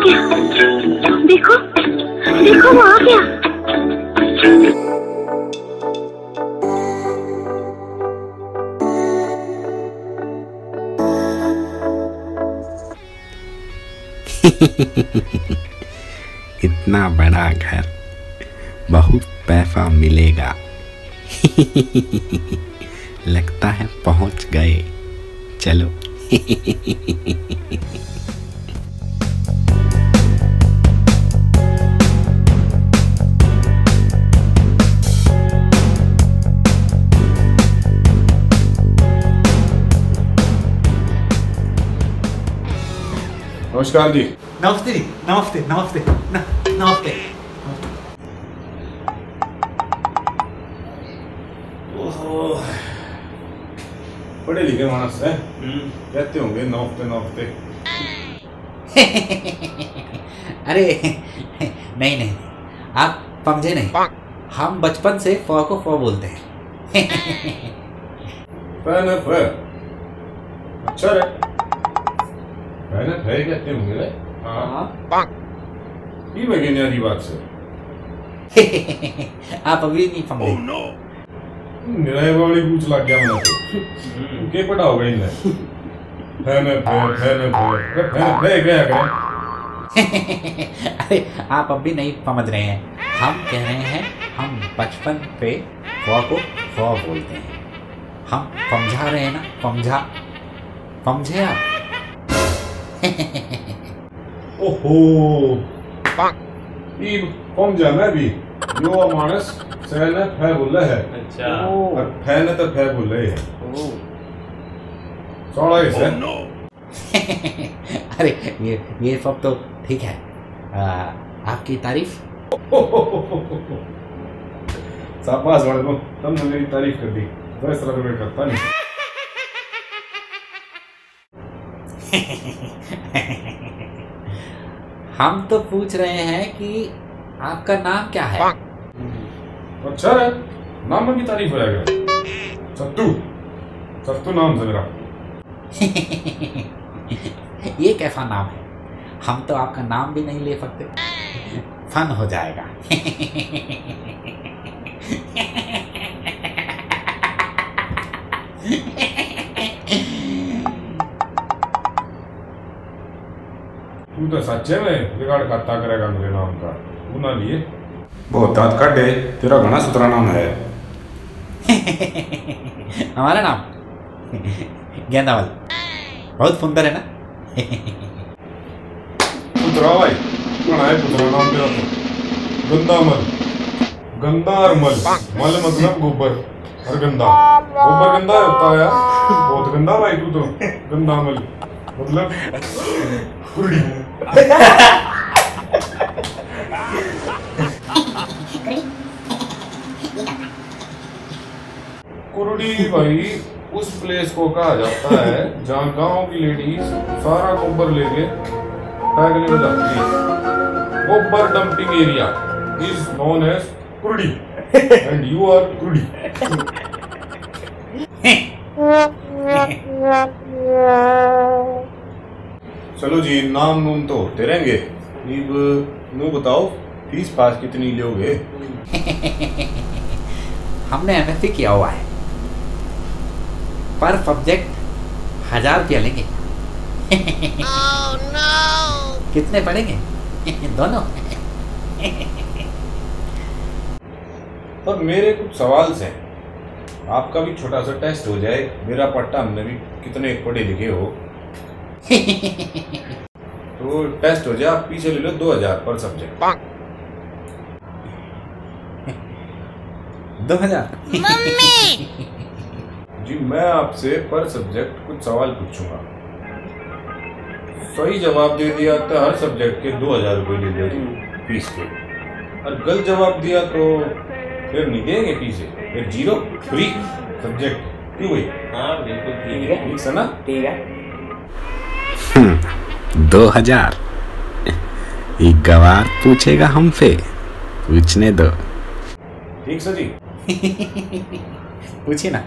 गया, देखो देखो वो आ गया। इतना बड़ा घर, बहुत पैसा मिलेगा। लगता है पहुंच गए, चलो। नमस्कार जी। नमस्ते जी, नमस्ते नमस्ते नमस्ते। पढ़े लिखे मानस है, कहते होंगे नमस्ते नमस्ते। अरे नहीं नहीं, आप समझे नहीं। हम बचपन से फ को फ बोलते हैं। फैन है फै। अच्छा रे, फैन है फै कहते होंगे रे। हाँ ये वैज्ञानिक बात से। आप अभी नहीं समझे। मेरा ये बड़ी पूछ लग गया मैंने तो। के पढ़ा होगा इन्हें? फैन है फै क्या करें? अरे आप अभी नहीं समझ रहे हैं। हम कह रहे हैं हम बचपन पे फ को फ बोलते हैं। हम समझा रहे हैं ना, समझे आप? ओहो, ये कौन जाना भी? यो मानस सैन है फै बोले है। अच्छा। और फैन है तो फै बोले है। सोड़ा इसे। अरे ये सब तो ठीक है। आपकी तारीफ। शाबाश वाले, तुमने मेरी तारीफ कर दी। तो इस तरह तो मैं करता नहीं। हम तो पूछ रहे हैं कि आपका नाम क्या है? अच्छा है, नाम की तारीफ हो जाएगा। सत्तू नाम से मेरा। ये कैसा नाम है? हम तो आपका नाम भी नहीं ले सकते, फन हो जाएगा। तू तो सच्चे में रिकॉर्ड खाता करेगा मेरे नाम का। तू ना लिए बहुत दांत काटे, तेरा घना सुथरा नाम है। हमारा नाम गेंदावल, बहुत सुंदर है ना? पुत्रा भाई, कौन है पुत्रा नाम तेरा? तो गंदामल, गंदा और मल। मल मतलब गोबर और गंदा। गोबर गंदा होता है यार, बहुत गंदा भाई तू तो। गंदामल मतलब कुर्डी। कुर्डी भाई उस प्लेस को कहा जाता है जहाँ गांव की लेडीज सारा गोबर लेके फेंकने में जाती है। गोबर dumping area is known as Kurdi and you are Kurdi. चलो जी, नाम नूम तो होते रहेंगे। नू बताओ फीस पास कितनी लोगे? हमने एमएससी किया हुआ है, पर सब्जेक्ट 1000 रुपया लेंगे। oh, no. कितने पढ़ेंगे? दोनों। पर मेरे कुछ सवाल हैं। आपका भी छोटा सा टेस्ट हो जाए। मेरा पट्टा, हमने भी कितने पढ़े लिखे हो। तो टेस्ट हो जाए, आप पीछे ले लो 2000 पर सब्जेक्ट। 2000? मम्मी। जी मैं आपसे पर सब्जेक्ट कुछ सवाल पूछूंगा। सही जवाब दे दिया तो हर सब्जेक्ट के 2000 रुपये ले जाएगी फीस के। और गलत जवाब दिया तो फिर नहीं देंगे फीस, फिर 0 फ्री सब्जेक्ट। क्यों भाई? हाँ बिल्कुल ठीक है। ठीक है ना? ठीक है। 2000 एक गवार पूछेगा हमसे, पूछने दो। ठीक सर जी। पूछिए ना।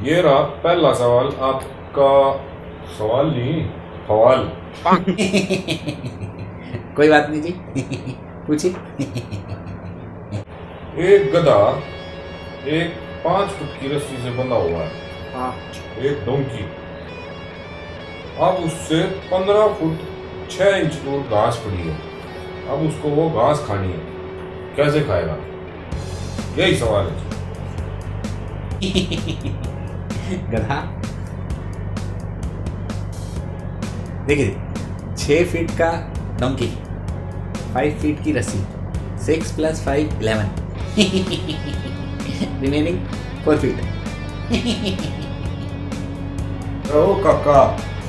ये रहा पहला सवाल। आपका सवाल नहीं, फवाल। कोई बात नहीं जी, पूछिए। एक गधा एक 5 फुट की रस्सी से बंधा हुआ है, एक डोंकी। अब उससे 15 फुट 6 इंच दूर घास पड़ी है। अब उसको वो घास खानी है, कैसे खाएगा? यही सवाल है। गधा देखिए, 6 फीट का डोंकी, 5 फीट की रस्सी, 6 + 5 11, रिमेनिंग 4 फीट। ओ काका,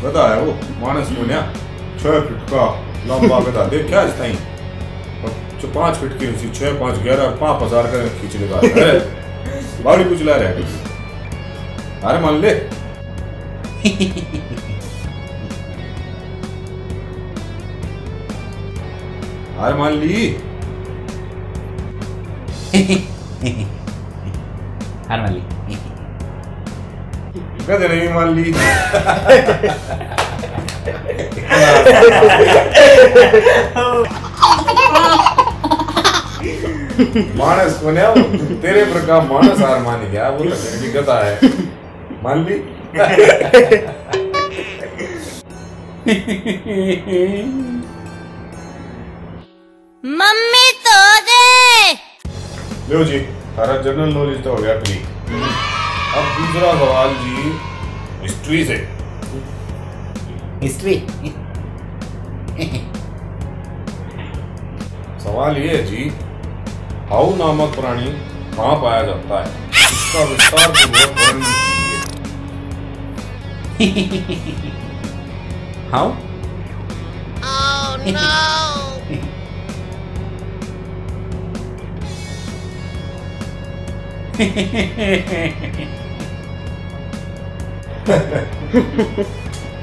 गधा है वो, मानस मुनिया। 6 फीट का लंबा गधा देख क्या इस टाइम। 5 फीट की रस्सी, 6 5 11 5,000 का खींच लेगा। बाड़ी कुछ ला रहे हैं। अरे मान ले। हार मान ली। हार मान ली। गधे ने भी मान ली। मानस बने तेरे प्रकार मानस हार मान गया, वो तो गधा है। मान ली। मम्मी तो दे। लो जी, सारा जनरल नॉलेज तो हो गया फ्री। अब दूसरा सवाल जी, हिस्ट्री से। हिस्ट्री। सवाल ये है जी, हाउ नामक प्राणी कहाँ पाया जाता है? इसका विस्तार पूर्वक वर्णन कीजिए। हाउ? Oh no!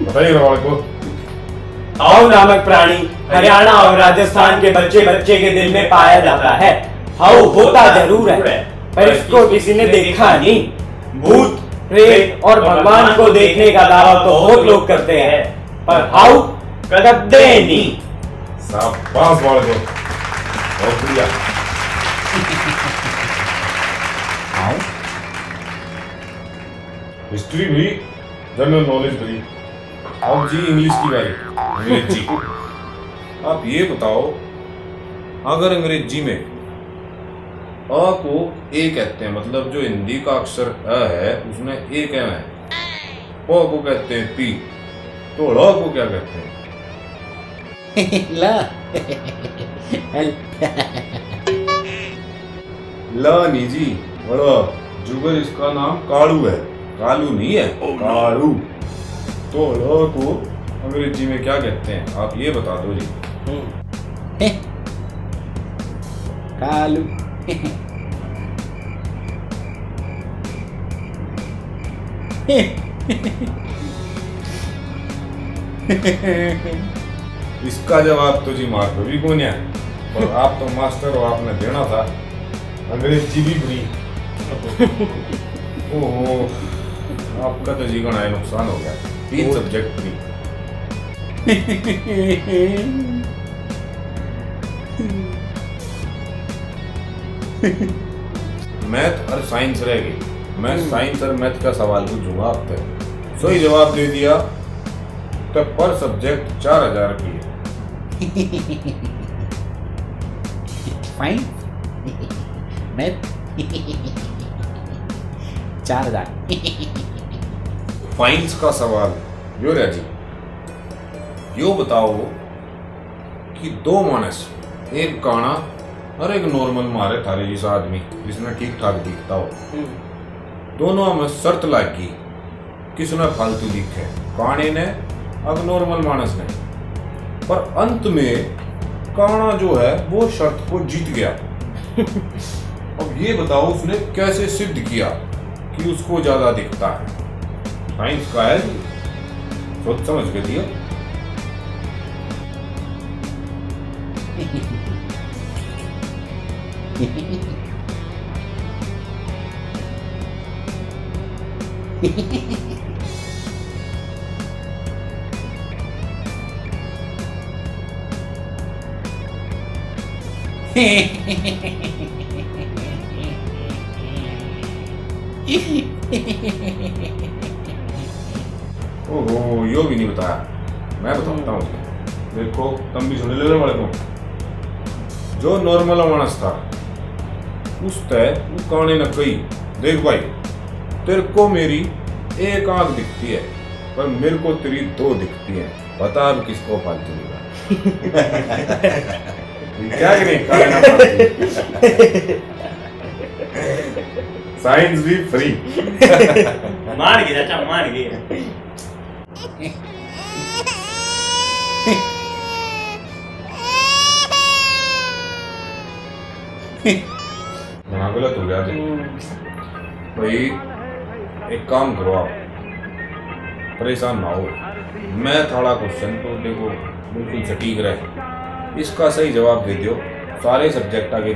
बताइए सवाल को। हाउ नामक प्राणी हरियाणा और राजस्थान के बच्चे बच्चे के दिल में पाया जाता है। हाउ होता जरूर है, पर इसको किसी ने देखा नहीं। भूत, प्रेत और भगवान को देखने का दावा तो बहुत लोग करते हैं, पर हाउ कदे नहीं। शाबाश बाल को, बहुत बढ़िया। हाउ? हिस्ट्री भी, जनरल नॉलेज भी। अब जी इंग्लिश की बारी, अंग्रेजी। आप ये बताओ, अगर अंग्रेजी में अ को ए कहते हैं, मतलब जो हिंदी का अक्षर अ है उसमें ए क्या है, प को कहते हैं पी, तो ड़ को क्या कहते हैं? ला। ला नहीं जी, ड़। जुगर इसका नाम कालू है, कालू नहीं है, कालू। तो ड़ को अंग्रेजी में क्या कहते हैं, आप ये बता दो जी। कालू। इसका जवाब तो जी मार्क भी कौन है, और आप तो मास्टर हो, आपने देना था। अंग्रेजी भी बुरी। ओहो, आपका तो जी गणा नुकसान हो गया, 3 सब्जेक्ट फ्री। मैथ और साइंस रह गई। मैं साइंस और मैथ का सवाल पूछूंगा आपसे, सही जवाब दे दिया तो पर सब्जेक्ट 4,000 रुपये। फाइन। मैथ 4,000। फाइंस का सवाल यो रह जी, यो बताओ कि 2 मानस, एक काना और एक नॉर्मल मारे थारे जिस आदमी जिसने ठीक ठाक दिखता हो, दोनों में शर्त लागी, किसने फालतू दिखे, काने ने अब नॉर्मल मानस ने। पर अंत में काना जो है वो शर्त को जीत गया। अब ये बताओ उसने कैसे सिद्ध किया कि उसको ज्यादा दिखता है? साइंस का है जी, सोच समझ के दिया। ओहो, यो भी नहीं बताया, मैं बताता हूँ। देखो तुम भी सुन ले वाले को, जो नॉर्मल मानस था उस तय वो काने न कही, देख भाई तेरे को मेरी एक आंख दिखती है पर मेरे को तेरी दो दिखती है, बता अब किसको फालतू लगा। क्या कि नहीं, काने ना फालतू। साइंस भी फ्री। मार गया चाचा, मार गया। गलत हो गया भाई, एक काम करो आप, परेशान ना हो, मैं थोड़ा क्वेश्चन तो देखो बिल्कुल सटीक रहे, इसका सही जवाब दे दियो, सारे सब्जेक्ट आगे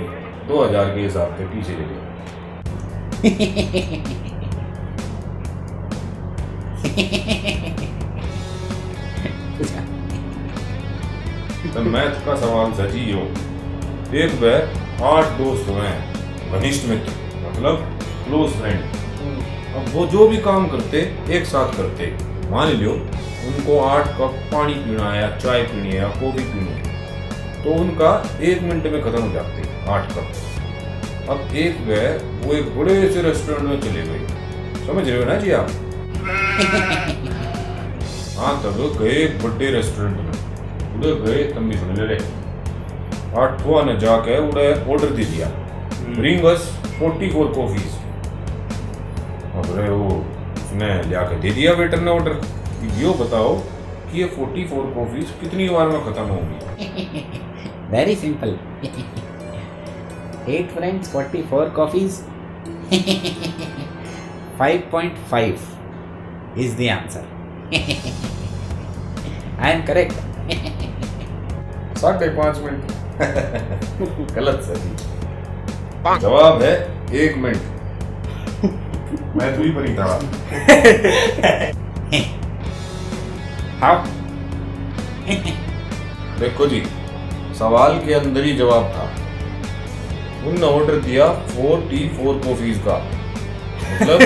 2000 के हिसाब से पीछे ले दियो। तो मैथ का सवाल सही हो, एक बार 8 दोस्त हुए हैं, घनिष्ठ मित्र मतलब क्लोज फ्रेंड, अब वो जो भी काम करते एक साथ करते, मान लो उनको 8 कप पानी पीना है या चाय पीनी है या कॉफी पीनी है, तो उनका 1 मिनट में खत्म हो जाते 8 कप। अब एक बार वो एक बड़े से रेस्टोरेंट में चले गए, समझ रहे हो ना जी आप? हाँ, तब गए एक बड़े रेस्टोरेंट में, उधर गए, तुम भी सुन ले रहे, 8वां ने जाके उड़े ऑर्डर दे दिया, ब्रिंग अस 44 कॉफीज। अब वो उसने जाके दे दिया वेटर ने ऑर्डर, यो बताओ कि ये 44 कॉफीज कितनी बार में खत्म होंगी? Very simple. 8 friends 44 coffees। 5.5 is the answer। I am correct। 5.5 minute. गलत सही, जवाब है 1 मिनट। मैं तू ही पर ही था। How? देखो जी, सवाल के अंदर ही जवाब था, उन्होंने ऑर्डर दिया 44 कॉफीज का, मतलब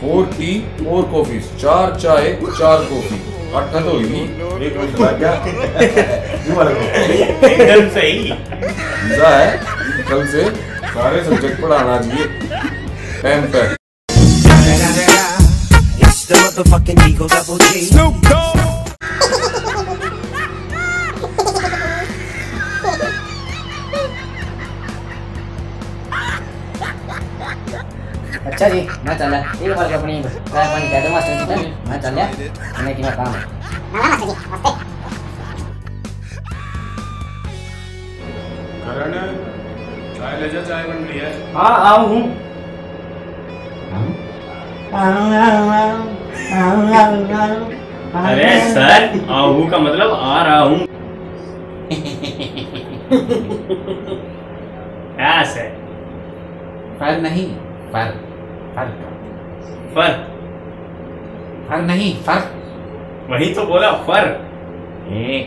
44 कॉफीज, 4 चाय 4 कॉफी, 8 तो हुई, 1 मिनट लग गया। एकदम सही। वीजा है, कल से सारे सब्जेक्ट पढ़ाना चाहिए टाइम पे। It's the motherfucking Eagle Double G. Snoop Dogg. अच्छा जी, मैं चल रहा, ठीक है, बाल अपनी चाय पानी कह दो मास्टर जी, मैं चल रहा, हमें क्या काम है। करण, चाय ले जा, चाय बन रही है। हाँ आऊँ हूँ। अरे सर, आहू का मतलब आ रहा हूँ। ऐसे फर नहीं, फर फर फर फर नहीं, फर। वही तो बोला, फर। एक